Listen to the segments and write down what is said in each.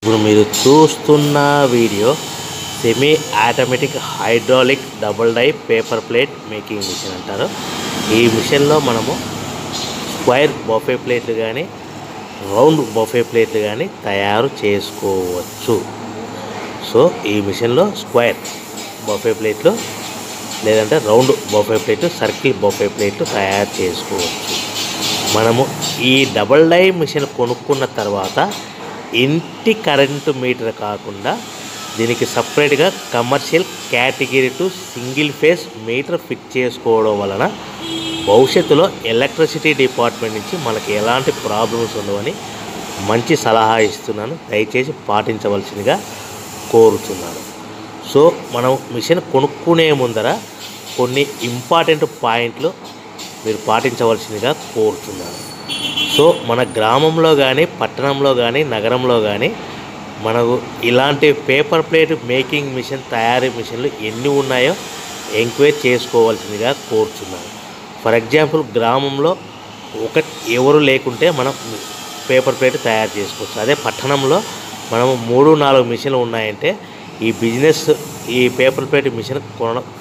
ఇప్పుడు మీరు చూస్తున్న video semi automatic hydraulic double die paper plate making machine అంటారు. ఈ మిషన్లో మనము స్క్వేర్ బఫే ప్లేట్లు కానీ రౌండ్ బఫే ప్లేట్లు కానీ తయారు చేసుకోవచ్చు. సో ఈ మిషన్లో స్క్వేర్ బఫే ప్లేట్లు లేదంటే రౌండ్ బఫే ప్లేట్లు, సర్కిల్ బఫే ప్లేట్లు తయారు చేసుకోవచ్చు. మనము ఈ డబుల్ డై మిషన్ కొనుక్కున్న తర్వాత ఇంటి కరెంటు మీటర్ కాకుండా దీనికి సపరేట్గా commercial category to single phase metre fit చేసుకోవడం వలన భవిష్యత్తులో ఎలక్ట్రిసిటీ డిపార్ట్మెంట్ నుంచి మనకి ఎలాంటి ప్రాబ్లమ్స్ ఉండవని మంచి సలహా ఇస్తున్నాను. దయచేసి పాటించవలసిందిగా కోరుతున్నాను. సో మనం మిషన్ కొనుక్కునే ముందర కొన్ని ఇంపార్టెంట్ పాయింట్లు మీరు పాటించవలసిందిగా కోరుతున్నాను. సో మన గ్రామంలో కానీ పట్టణంలో కానీ నగరంలో కానీ మనకు ఇలాంటి పేపర్ ప్లేట్ మేకింగ్ మిషన్ తయారీ మిషన్లు ఎన్ని ఉన్నాయో ఎంక్వైరీ చేసుకోవాల్సిందిగా కోరుతున్నాను. ఫర్ ఎగ్జాంపుల్ గ్రామంలో ఎవరు లేకుంటే మనం పేపర్ ప్లేట్ తయారు చేసుకోవచ్చు. అదే పట్టణంలో మనము 3-4 మిషన్లు ఉన్నాయంటే ఈ బిజినెస్ ఈ పేపర్ ప్లేట్ మిషన్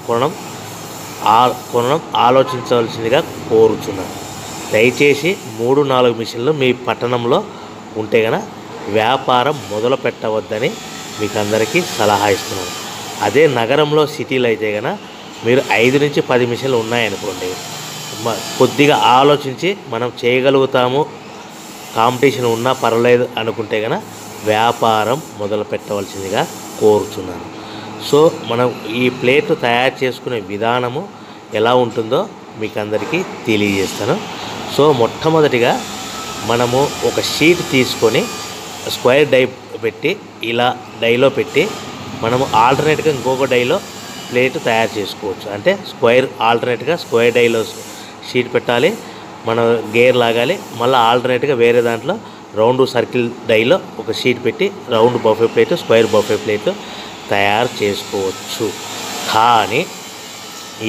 కొనడం ఆలోచించవలసిందిగా కోరుతున్నాను. దయచేసి 3-4 మిషన్లు మీ పట్టణంలో ఉంటే కనుక వ్యాపారం మొదలు పెట్టవద్దని మీకు అందరికీ సలహా ఇస్తున్నాను. అదే నగరంలో సిటీలో అయితే కనుక మీరు 5 నుంచి 10 మిషన్లు ఉన్నాయనుకోండి, కొద్దిగా ఆలోచించి మనం చేయగలుగుతాము, కాంపిటీషన్ ఉన్నా పర్వాలేదు అనుకుంటే కనుక వ్యాపారం మొదలు పెట్టవలసిందిగా కోరుతున్నాను. సో మనం ఈ ప్లేట్ తయారు చేసుకునే విధానము ఎలా ఉంటుందో మీకు అందరికీ తెలియజేస్తాను. సో మొట్టమొదటిగా మనము ఒక షీట్ తీసుకొని స్క్వేర్ డై పెట్టి ఇలా డైలో పెట్టి మనము ఆల్టర్నేట్గా ఇంకొక డైలో ప్లేట్ తయారు చేసుకోవచ్చు. అంటే స్క్వేర్ ఆల్టర్నేట్గా స్క్వేర్ డైలో షీట్ పెట్టాలి, మనం గేర్ లాగాలి, మళ్ళీ ఆల్టర్నేట్గా వేరే దాంట్లో రౌండ్ సర్కిల్ డైలో ఒక షీట్ పెట్టి round buffet plate, square buffet plate తయారు చేసుకోవచ్చు. కానీ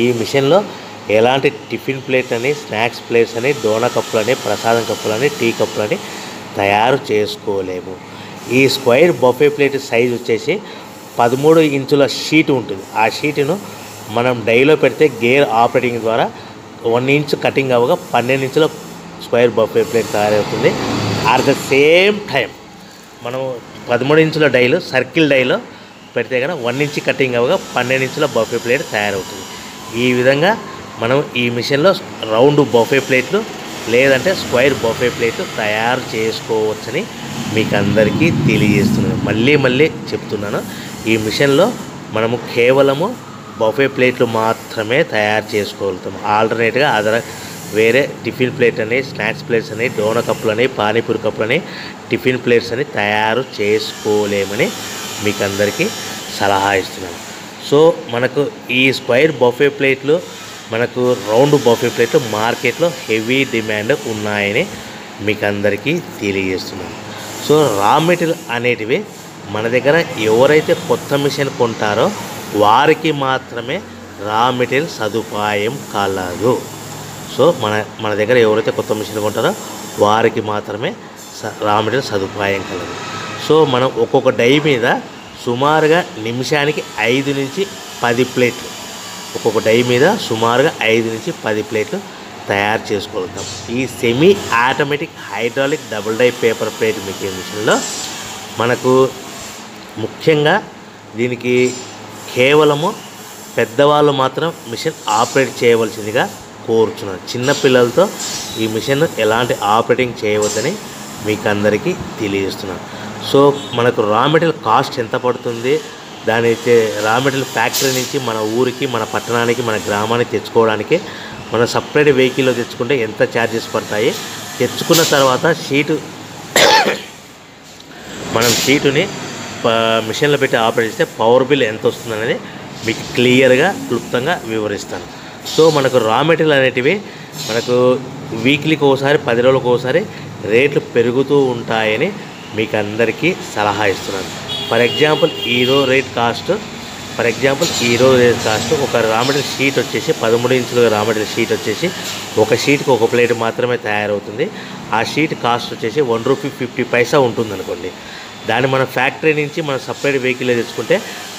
ఈ మిషన్లో ఎలాంటి టిఫిన్ ప్లేట్ అని, స్నాక్స్ ప్లేట్స్ అని, డోనా కప్పులని, ప్రసాదం కప్పులని, టీ కప్పులని తయారు చేసుకోలేము. ఈ స్క్వేర్ బఫే ప్లేట్ సైజ్ వచ్చేసి 13 ఇంచుల షీట్ ఉంటుంది. ఆ షీటును మనం డైలో పెడితే గేర్ ఆపరేటింగ్ ద్వారా 1 ఇంచ్ కటింగ్ అవ్వగా 12 ఇంచుల స్క్వేర్ బఫే ప్లేట్ తయారవుతుంది. అట్ ద సేమ్ టైం మనం 13 ఇంచుల డైలు సర్కిల్ డైలో పెడితే కనుక 1 ఇంచ్ కటింగ్ అవ్వగా 12 ఇంచుల బఫే ప్లేట్ తయారవుతుంది. ఈ విధంగా మనం ఈ మిషన్లో రౌండ్ బఫే ప్లేట్లు లేదంటే స్క్వేర్ బఫే ప్లేట్లు తయారు చేసుకోవచ్చని మీకు అందరికీ తెలియజేస్తున్నాను. మళ్ళీ చెప్తున్నాను, ఈ మిషన్లో మనము కేవలము బఫే ప్లేట్లు మాత్రమే తయారు చేసుకోగలుగుతాము. ఆల్టర్నేట్గా వేరే టిఫిన్ ప్లేట్ అని, స్నాక్స్ ప్లేట్స్ అని, డోనా కప్పులని, పానీపూరి కప్పులని, టిఫిన్ ప్లేట్స్ అని తయారు చేసుకోలేమని మీకు అందరికీ సలహా ఇస్తున్నాను. సో మనకు ఈ స్క్వేర్ బఫే ప్లేట్లు, మనకు రౌండ్ బఫే ప్లేట్లు మార్కెట్లో హెవీ డిమాండ్ ఉన్నాయని మీకు అందరికీ తెలియజేస్తున్నాను. సో రా మెటీరియల్ అనేటివి మన దగ్గర ఎవరైతే కొత్త మిషన్ కొంటారో వారికి మాత్రమే రా మెటీరియల్ సదుపాయం కలదు. సో మన దగ్గర ఎవరైతే కొత్త మిషన్ కొంటారో వారికి మాత్రమే రా మెటీరియల్ సదుపాయం కలదు. సో మనం ఒక్కొక్క డై మీద సుమారుగా నిమిషానికి 5 నుంచి 10 ప్లేట్లు, ఒక్కొక్క డై మీద సుమారుగా 5 నుంచి 10 ప్లేట్లు తయారు చేసుకోగలుగుతాం. ఈ semi automatic hydraulic double die paper plate making మిషన్లో మనకు ముఖ్యంగా దీనికి కేవలము పెద్దవాళ్ళు మాత్రం మిషన్ ఆపరేట్ చేయవలసిందిగా కోరుచున్నాను. చిన్నపిల్లలతో ఈ మిషన్ ఎలాంటి ఆపరేటింగ్ చేయవద్దని మీకు అందరికీ తెలియజేస్తున్నాను. సో మనకు రా మెటీరియల్ కాస్ట్ ఎంత పడుతుంది, దాని రా మెటీరియల్ ఫ్యాక్టరీ నుంచి మన ఊరికి, మన పట్టణానికి, మన గ్రామానికి తెచ్చుకోవడానికి మనం సపరేట్ వెహికల్లో తెచ్చుకుంటే ఎంత ఛార్జెస్ పడతాయి, తెచ్చుకున్న తర్వాత మనం షీటుని మిషన్లో పెట్టి ఆపరేట్ చేస్తే పవర్ బిల్ ఎంత వస్తుందనేది మీకు క్లియర్గా క్లుప్తంగా వివరిస్తాను. సో మనకు రా మెటీరియల్ అనేటివి మనకు వీక్లీకి ఒకసారి, 10 రోజులకు ఒకసారి రేట్లు పెరుగుతూ ఉంటాయని మీకు అందరికీ సలహా ఇస్తున్నాను. ఫర్ ఎగ్జాంపుల్ ఈరోజు రేట్ కాస్ట్ ఒక రా మెటీరియల్ షీట్ వచ్చేసి 13 ఇంచుల రా మెటీరియల్ షీట్ వచ్చేసి ఒక షీట్కి ఒక ప్లేట్ మాత్రమే తయారవుతుంది. ఆ షీట్ కాస్ట్ వచ్చేసి ₹1.50 ఉంటుంది అనుకోండి. దాన్ని మన ఫ్యాక్టరీ నుంచి మనం సపరేట్ వెహికల్ తెచ్చుకుంటే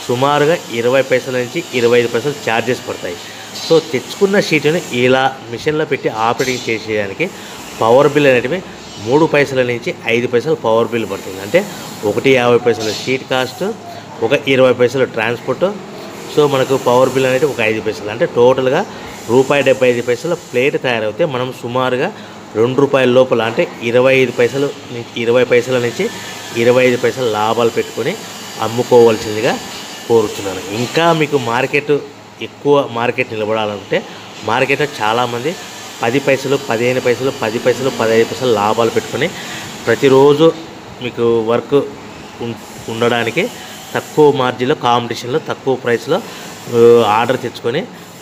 సుమారుగా 20 పైసల నుంచి 25 పైసలు ఛార్జెస్ పడతాయి. సో తెచ్చుకున్న షీట్ని ఇలా మిషన్లో పెట్టి ఆపరేటింగ్ చేసేదానికి పవర్ బిల్ అనేటివి 3 పైసల నుంచి 5 పైసలు పవర్ బిల్ పడుతుంది. అంటే 1.50 పైసలు షీట్ కాస్ట్, ఒక 20 పైసలు ట్రాన్స్పోర్ట్. సో మనకు పవర్ బిల్ అనేది ఒక 5 పైసలు. అంటే టోటల్గా ₹1.75 ప్లేట్ తయారైతే మనం సుమారుగా ₹2 లోపల అంటే 20 పైసల నుంచి 25 పైసలు లాభాలు పెట్టుకొని అమ్ముకోవాల్సిందిగా కోరుతున్నాను. ఇంకా మీకు ఎక్కువ మార్కెట్ నిలబడాలంటే మార్కెట్లో చాలామంది 10 పైసలు, 15 పైసలు, 10 పైసలు, 15 పైసలు లాభాలు పెట్టుకొని ప్రతిరోజు మీకు వర్క్ ఉండడానికి తక్కువ మార్జిన్లో, కాంపిటీషన్లో, తక్కువ ప్రైస్లో ఆర్డర్ తెచ్చుకొని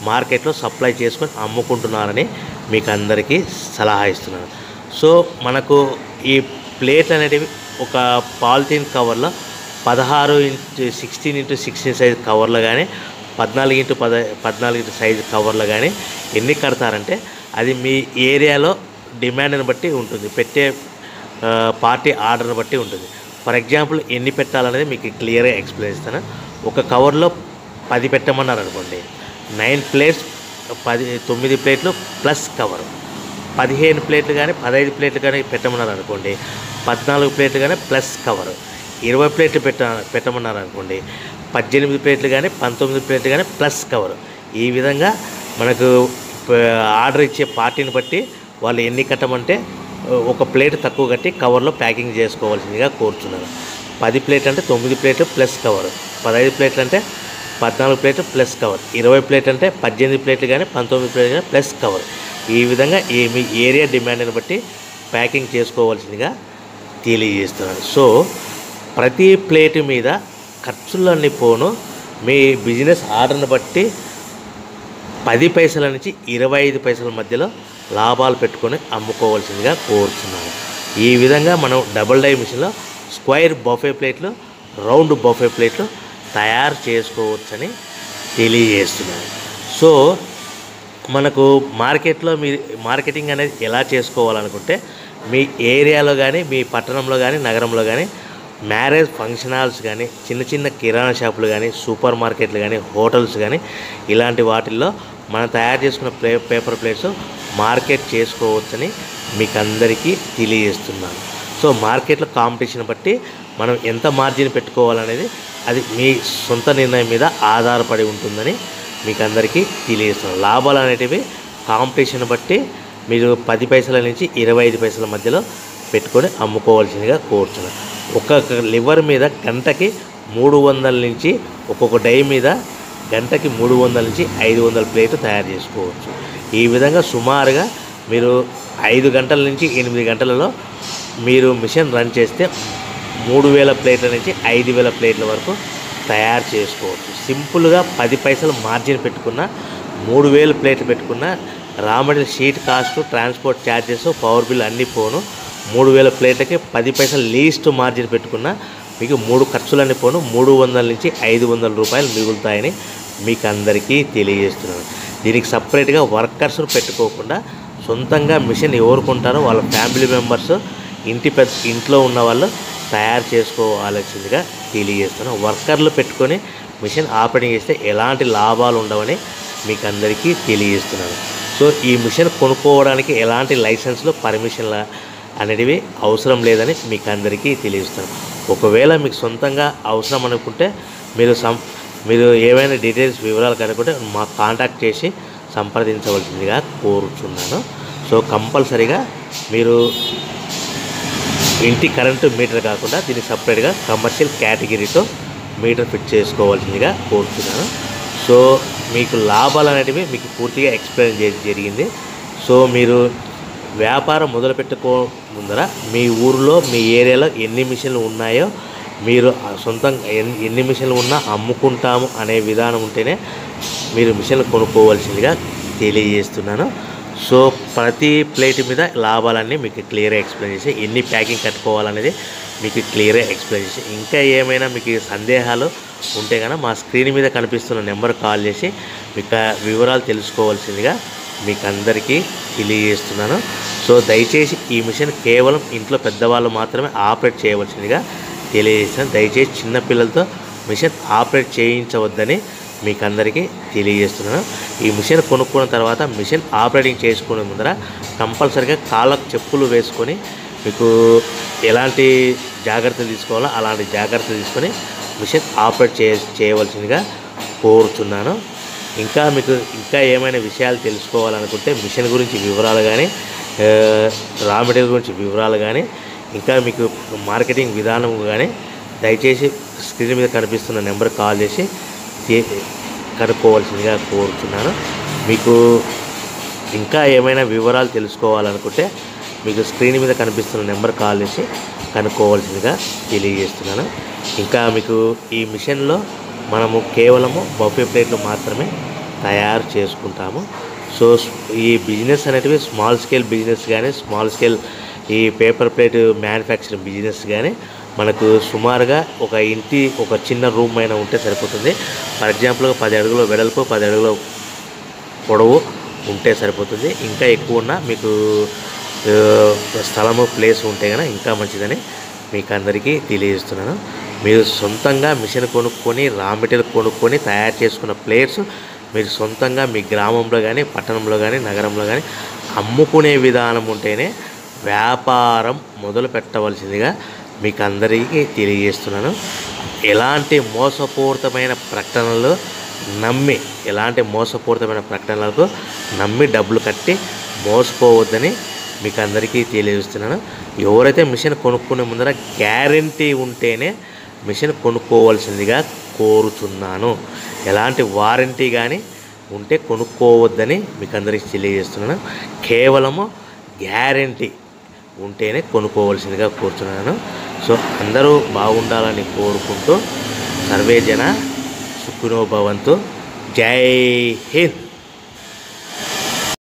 మార్కెట్లో సప్లై చేసుకొని అమ్ముకుంటున్నారని మీకు అందరికీ సలహా ఇస్తున్నాను. సో మనకు ఈ ప్లేట్ అనేటివి ఒక పాలిథీన్ కవర్లో 16x16x16 సైజ్ కవర్లో కానీ 14x14 సైజు కవర్లో కానీ ఎన్ని కడతారంటే అది మీ ఏరియాలో డిమాండ్ని బట్టి ఉంటుంది, పెట్టే పార్టీ ఆర్డర్ని బట్టి ఉంటుంది. ఫర్ ఎగ్జాంపుల్ ఎన్ని పెట్టాలనేది మీకు క్లియర్గా ఎక్స్ప్లెయిన్ ఇస్తాను. ఒక కవర్లో 10 పెట్టమన్నారు అనుకోండి, 9 ప్లేట్స్ 9 ప్లేట్లు ప్లస్ కవరు. 15 ప్లేట్లు కానీ 15 ప్లేట్లు కానీ పెట్టమన్నారు అనుకోండి, 14 ప్లేట్లు కానీ ప్లస్ కవరు. 20 ప్లేట్లు పెట్టమన్నారు అనుకోండి, 18 ప్లేట్లు కానీ 19 ప్లేట్లు కానీ ప్లస్ కవరు. ఈ విధంగా మనకు ఆర్డర్ ఇచ్చే పార్టీని బట్టి వాళ్ళు ఎన్ని కట్టమంటే ఒక ప్లేట్ తక్కువ కట్టి కవర్లో ప్యాకింగ్ చేసుకోవాల్సిందిగా కోరుచున్నాను. 10 ప్లేట్లు అంటే 9 ప్లేట్లు ప్లస్ కవరు, 15 ప్లేట్లు అంటే 14 ప్లేట్లు ప్లస్ కవర్, 20 ప్లేట్లు అంటే 18 ప్లేట్లు కానీ 19 ప్లేట్లు కానీ ప్లస్ కవర్. ఈ విధంగా మీ ఏరియా డిమాండ్ని బట్టి ప్యాకింగ్ చేసుకోవాల్సిందిగా తెలియజేస్తున్నాను. సో ప్రతి ప్లేటు మీద ఖర్చులన్నీ పోను మీ బిజినెస్ ఆర్డర్ని బట్టి 10 పైసల నుంచి 25 పైసల మధ్యలో లాభాలు పెట్టుకొని అమ్ముకోవాల్సిందిగా కోరుతున్నాను. ఈ విధంగా మనం డబుల్ డై మిషన్లో స్క్వేర్ బఫే ప్లేట్లు, రౌండ్ బఫే ప్లేట్లు తయారు చేసుకోవచ్చని తెలియజేస్తున్నాను. సో మనకు మార్కెట్లో మీరు మార్కెటింగ్ అనేది ఎలా చేసుకోవాలనుకుంటే మీ ఏరియాలో కానీ, మీ పట్టణంలో కానీ, నగరంలో కానీ మ్యారేజ్ ఫంక్షన్ హాల్స్ కానీ, చిన్న చిన్న కిరాణా షాపులు కానీ, సూపర్ మార్కెట్లు కానీ, హోటల్స్ కానీ ఇలాంటి వాటిల్లో మనం తయారు చేసుకున్న పేపర్ ప్లేట్స్ మార్కెట్ చేసుకోవచ్చని మీకు అందరికీ తెలియజేస్తున్నాను. సో మార్కెట్లో కాంపిటీషన్ బట్టి మనం ఎంత మార్జిన్ పెట్టుకోవాలనేది అది మీ సొంత నిర్ణయం మీద ఆధారపడి ఉంటుందని మీకు అందరికీ తెలియజేస్తున్నాను. లాభాలు అనేటివి కాంపిటీషన్ బట్టి మీరు 10 పైసల నుంచి 25 పైసల మధ్యలో పెట్టుకొని అమ్ముకోవాల్సిందిగా కోరుతున్నాను. ఒక్కొక్క లివర్ మీద గంటకి 300 నుంచి ఒక్కొక్క డై మీద గంటకి 300 నుంచి 500 ప్లేట్లు తయారు చేసుకోవచ్చు. ఈ విధంగా సుమారుగా మీరు 5 గంటల నుంచి 8 గంటలలో మీరు మిషన్ రన్ చేస్తే 3000 ప్లేట్ల నుంచి 5000 ప్లేట్ల వరకు తయారు చేసుకోవచ్చు. సింపుల్గా 10 పైసలు మార్జిన్ పెట్టుకున్న 3000 ప్లేట్లు పెట్టుకున్న raw material sheet cost, transport charges, power bill అన్నీ పోను 3000 ప్లేట్లకి 10 పైసలు లీస్ట్ మార్జిన్ పెట్టుకున్న మీకు 3 ఖర్చులన్నీ పోను 300 నుంచి 500 రూపాయలు మిగులుతాయని మీకు అందరికీ తెలియజేస్తున్నాను. దీనికి సపరేట్గా వర్కర్స్ను పెట్టుకోకుండా సొంతంగా మిషన్ ఎవరు కొంటారో వాళ్ళ ఫ్యామిలీ మెంబర్స్ ఇంట్లో ఉన్న వాళ్ళు తయారు చేసుకోవాల్సిందిగా తెలియజేస్తున్నాను. వర్కర్లు పెట్టుకొని మిషన్ ఆపరేటింగ్ చేస్తే ఎలాంటి లాభాలు ఉండవని మీకు అందరికీ తెలియజేస్తున్నాను. సో ఈ మిషన్ కొనుక్కోవడానికి ఎలాంటి లైసెన్స్లు, పర్మిషన్ల అనేటివి అవసరం లేదని మీకు అందరికీ తెలియజేస్తాను. ఒకవేళ మీకు సొంతంగా అవసరం అనుకుంటే మీరు ఏమైనా డీటెయిల్స్ వివరాలు కనుక్కుంటే మాకు కాంటాక్ట్ చేసి సంప్రదించవలసిందిగా కోరుచున్నాను. సో కంపల్సరీగా మీరు ఇంటి కరెంటు మీటర్ కాకుండా దీనికి సపరేట్గా కమర్షియల్ కేటగిరీతో మీటర్ ఫిట్ చేసుకోవాల్సిందిగా కోరుతున్నాను. సో మీకు లాభాలు అనేటివి మీకు పూర్తిగా ఎక్స్ప్లెయిన్ జరిగింది. సో మీరు వ్యాపారం మొదలుపెట్టుకో ముందర మీ ఊరిలో, మీ ఏరియాలో ఎన్ని మిషన్లు ఉన్నాయో, మీరు సొంతంగా ఎన్ని మిషన్లు ఉన్నా అమ్ముకుంటాము అనే విధానం ఉంటేనే మీరు మిషన్లు కొనుక్కోవాల్సిందిగా తెలియజేస్తున్నాను. సో ప్రతి ప్లేట్ మీద లాభాలన్నీ మీకు క్లియర్గా ఎక్స్ప్లెయిన్ చేసి ఎన్ని ప్యాకింగ్ కట్టుకోవాలనేది మీకు క్లియర్గా ఎక్స్ప్లెయిన్ చేసి ఇంకా ఏమైనా మీకు సందేహాలు ఉంటే కనుక మా స్క్రీన్ మీద కనిపిస్తున్న నెంబర్ కాల్ చేసి మీకు వివరాలు తెలుసుకోవాల్సిందిగా మీకు అందరికీ తెలియజేస్తున్నాను. సో దయచేసి ఈ మిషన్ కేవలం ఇంట్లో పెద్దవాళ్ళు మాత్రమే ఆపరేట్ చేయవలసిందిగా తెలియజేస్తాను. దయచేసి చిన్నపిల్లలతో మిషన్ ఆపరేట్ చేయించవద్దని మీకు అందరికీ తెలియజేస్తున్నాను. ఈ మిషన్ కొనుక్కున్న తర్వాత మిషన్ ఆపరేటింగ్ చేసుకునే ముందర కంపల్సరీగా కాళ్ళకు చెప్పులు వేసుకొని మీకు ఎలాంటి జాగ్రత్తలు తీసుకోవాలో అలాంటి జాగ్రత్తలు తీసుకొని మిషన్ ఆపరేట్ చేయవలసిందిగా కోరుచున్నాను. ఇంకా ఏమైనా విషయాలు తెలుసుకోవాలనుకుంటే మిషన్ గురించి వివరాలు కానీ రా మెటీరియల్ గురించి వివరాలు కానీ ఇంకా మీకు మార్కెటింగ్ విధానం కానీ దయచేసి స్క్రీన్ మీద కనిపిస్తున్న నెంబర్ కాల్ చేసి కనుక్కోవాల్సిందిగా కోరుచున్నాను. మీకు ఇంకా ఏమైనా వివరాలు తెలుసుకోవాలనుకుంటే మీకు స్క్రీన్ మీద కనిపిస్తున్న నెంబర్ కాల్ చేసి కనుక్కోవాల్సిందిగా తెలియజేస్తున్నాను. ఇంకా మీకు ఈ మిషన్లో మనము కేవలము బఫే ప్లేట్లు మాత్రమే తయారు చేసుకుంటాము. సో ఈ బిజినెస్ అనేటివి స్మాల్ స్కేల్ బిజినెస్ కానీ స్మాల్ స్కేల్ ఈ పేపర్ ప్లేట్ మ్యానుఫ్యాక్చరింగ్ బిజినెస్ కానీ మనకు సుమారుగా ఒక చిన్న రూమ్ అయినా ఉంటే సరిపోతుంది. ఫర్ ఎగ్జాంపుల్ 10 అడుగుల వెడల్పు 10 అడుగుల పొడవు ఉంటే సరిపోతుంది. ఇంకా ఎక్కువ ఉన్నా మీకు స్థలము ప్లేస్ ఉంటే కనుక ఇంకా మంచిదని మీకు అందరికీ తెలియజేస్తున్నాను. మీరు సొంతంగా మిషన్ కొనుక్కొని రా మెటీరియల్ కొనుక్కొని తయారు చేసుకున్న ప్లేట్స్ మీరు సొంతంగా మీ గ్రామంలో కానీ పట్టణంలో కానీ నగరంలో కానీ అమ్ముకునే విధానం ఉంటేనే వ్యాపారం మొదలు పెట్టవలసిందిగా మీకు అందరికీ తెలియజేస్తున్నాను. ఎలాంటి మోసపూరితమైన ప్రకటనలకు నమ్మి డబ్బులు కట్టి మోసపోవద్దని మీకు అందరికీ తెలియజేస్తున్నాను. ఎవరైతే మిషన్ కొనుక్కునే ముందర గ్యారంటీ ఉంటేనే మిషన్ కొనుక్కోవాల్సిందిగా కోరుచున్నాను. ఎలాంటి వారంటీ కానీ ఉంటే కొనుక్కోవద్దని మీకు అందరికీ తెలియజేస్తున్నాను. కేవలము గ్యారంటీ ఉంటేనే కొనుక్కోవాల్సిందిగా కోరుచున్నాను. సో అందరూ బాగుండాలని కోరుకుంటూ సర్వే జన సుఖినో భవంతు. జై హింద్.